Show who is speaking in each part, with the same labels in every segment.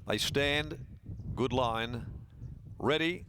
Speaker 1: They stand. Good line. Ready.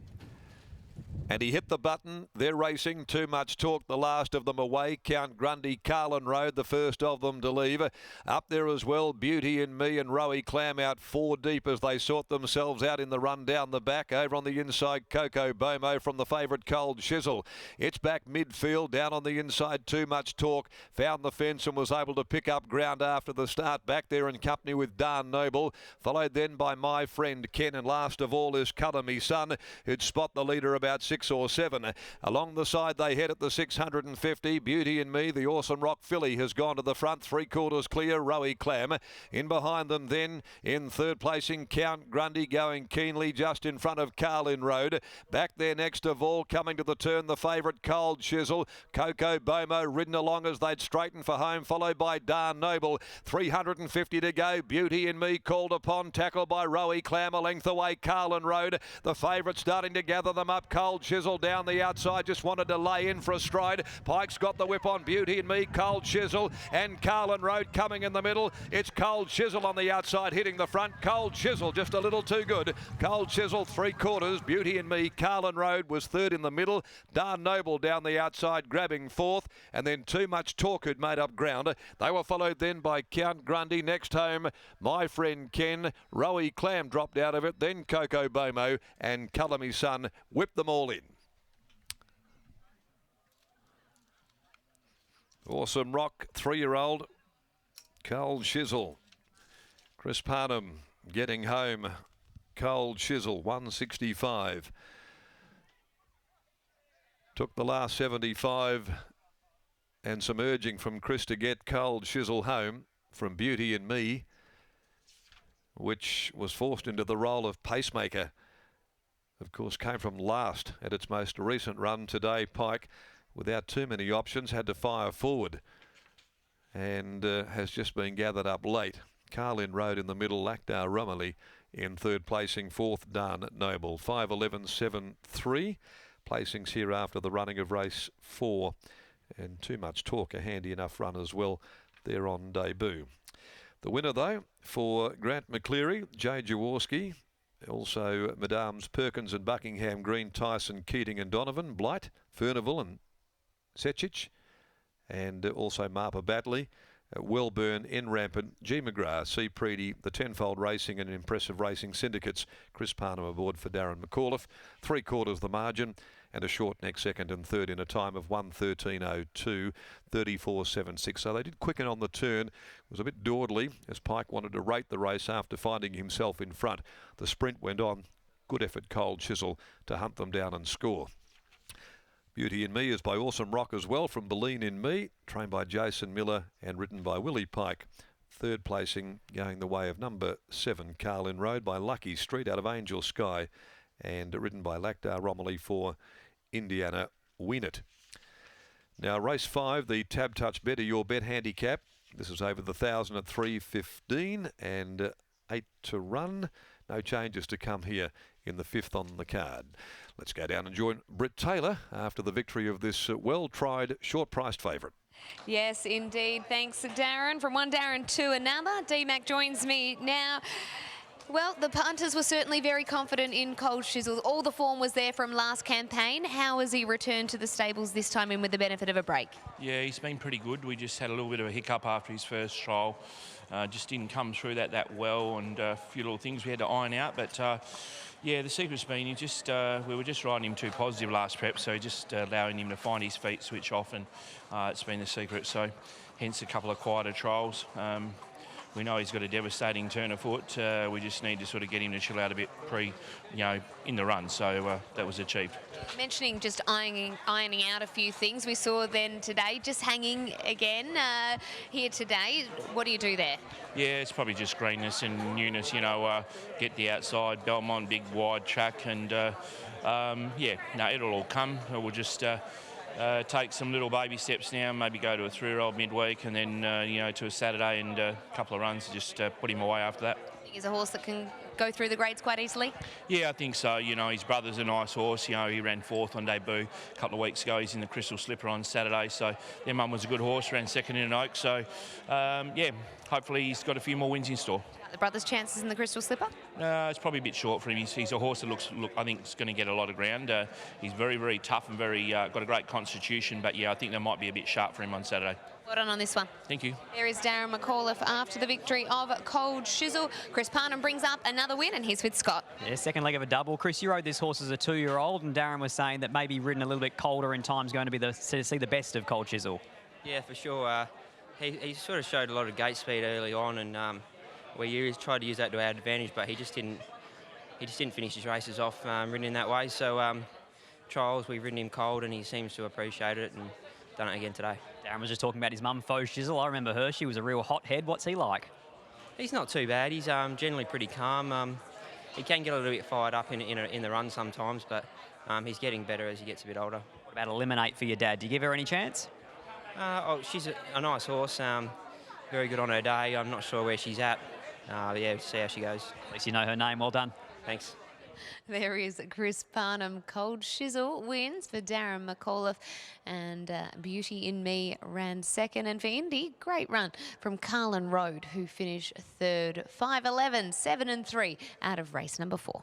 Speaker 1: And he hit the button. They're racing. Too Much Talk, the last of them away. Count Grundy, Carlin Road, the first of them to leave. Up there as well, Beauty in Me and Rowie Clam out 4 deep as they sort themselves out in the run down the back. Over on the inside, Coco Bomo from the favourite Cold Chisel. It's back midfield. Down on the inside, Too Much Talk. Found the fence and was able to pick up ground after the start. Back there in company with Dan Noble. Followed then by My Friend Ken. And last of all is Colour Me Son, who'd spot the leader about 6 or 7. Along the side they head at the 650. Beauty in Me, the Awesome Rock filly, has gone to the front. 3/4 clear, Rowie Clam. In behind them then, in third placing, Count Grundy going keenly just in front of Carlin Road. Back there next of all, coming to the turn, the favourite Cold Chisel. Coco Bomo ridden along as they'd straighten for home, followed by Dan Noble. 350 to go. Beauty in Me called upon, tackled by Rowie Clam a length away, Carlin Road. The favourite starting to gather them up. Cold Chisel down the outside, just wanted to lay in for a stride. Pike's got the whip on Beauty in Me, Cold Chisel and Carlin Road coming in the middle. It's Cold Chisel on the outside hitting the front. Cold Chisel just a little too good. Cold Chisel 3/4. Beauty in Me, Carlin Road was third in the middle. Dan Noble down the outside grabbing fourth, and then Too Much Talk who'd made up ground. They were followed then by Count Grundy. Next home, My Friend Ken. Rowie Clam dropped out of it, then Coco Bomo and Colour Me Son whipped them all in. Awesome Rock, 3-year-old. Cold Chisel. Chris Parnham getting home. Cold Chisel, 165. Took the last 75 and some urging from Chris to get Cold Chisel home from Beauty in Me, which was forced into the role of pacemaker. Of course, came from last at its most recent run today, Pike, without too many options, had to fire forward and has just been gathered up late. Carlin Road in the middle, Lactar Romilly in third placing, fourth Dan Noble. 5:11.73 placings here after the running of race 4, and Too Much Talk, a handy enough run as well there on debut. The winner though for Grant McCleary, Jay Jaworski, also Madames Perkins and Buckingham Green, Tyson, Keating and Donovan, Blight, Furnival and Setchich, and also Marpa Batley, Wellburn, N Rampant, G McGrath, C Preedy, the Tenfold Racing and Impressive Racing Syndicates. Chris Parnham aboard for Darren McAuliffe. 3/4 the margin and a short neck second and third in a time of 1:13.02, 34.76. So they did quicken on the turn. It was a bit dawdly as Pike wanted to rate the race after finding himself in front. The sprint went on. Good effort, Cold Chisel, to hunt them down and score. Beauty in Me is by Awesome Rock as well from Beleen in Me, trained by Jason Miller and written by Willie Pike. Third placing going the way of number 7, Carlin Road, by Lucky Street out of Angel Sky, and written by Lactar Romilly for Indiana Weenet. Now race 5, the Tab Touch Better Your Bet handicap. This is over the 1,000 at 3:15 and 8 to run. No changes to come here in the 5th on the card. Let's go down and join Britt Taylor after the victory of this well-tried, short-priced favourite.
Speaker 2: Yes, indeed. Thanks, Darren. From one Darren to another, D-Mac joins me now. Well, the punters were certainly very confident in Cold Chisel. All the form was there from last campaign. How has he returned to the stables this time in with the benefit of a break?
Speaker 3: Yeah, he's been pretty good. We just had a little bit of a hiccup after his first trial. Just didn't come through that well, and a few little things we had to iron out. But yeah, the secret's been we were just riding him too positive last prep, so just allowing him to find his feet, switch off, and it's been the secret. So hence a couple of quieter trials. We know he's got a devastating turn of foot. We just need to sort of get him to chill out a bit in the run. So that was achieved.
Speaker 2: Mentioning just ironing out a few things, we saw then today just hanging again here today. What do you do there?
Speaker 3: Yeah, it's probably just greenness and newness. Get the outside Belmont, big wide track, and it'll all come. We'll just take some little baby steps now, maybe go to a 3-year-old midweek, and then to a Saturday and a couple of runs to just put him away after that.
Speaker 2: He's a horse that can go through the grades quite easily?
Speaker 3: Yeah, I think so. His brother's a nice horse. He ran 4th on debut a couple of weeks ago. He's in the Crystal Slipper on Saturday, so their mum was a good horse, ran 2nd in an Oak. So, hopefully he's got a few more wins in store.
Speaker 2: The brothers' chances in the Crystal Slipper?
Speaker 3: It's probably a bit short for him. He's a horse that I think is going to get a lot of ground. He's very, very tough and very got a great constitution. But yeah, I think they might be a bit sharp for him on Saturday.
Speaker 2: Well done on this one.
Speaker 3: Thank you.
Speaker 2: There is Darren McAuliffe after the victory of Cold Shizzle. Chris Parnham brings up another win, and he's with Scott.
Speaker 4: Yeah, second leg of a double. Chris, you rode this horse as a 2-year-old, and Darren was saying that maybe ridden a little bit colder in time is going to be to see the best of Cold Shizzle.
Speaker 5: Yeah, for sure. He sort of showed a lot of gate speed early on, and we tried to use that to our advantage, but he just didn't finish his races off ridden in that way. So trials, we've ridden him cold, and he seems to appreciate it and done it again today.
Speaker 4: Darren was just talking about his mum, Faux Shizzle. I remember her. She was a real hothead. What's he like?
Speaker 5: He's not too bad. He's generally pretty calm. He can get a little bit fired up in the run sometimes, but he's getting better as he gets a bit older.
Speaker 4: What about Eliminate for your dad? Do you give her any chance?
Speaker 5: She's a nice horse. Very good on her day. I'm not sure where she's at. Yeah, we'll see how she goes.
Speaker 4: At least you know her name. Well done.
Speaker 5: Thanks.
Speaker 2: There is Chris Parnham. Cold Shizzle wins for Darren McAuliffe, and Beauty in Me ran second. And for Indy, great run from Carlin Road, who finished third. 5:11, 7 and 3 out of race number 4.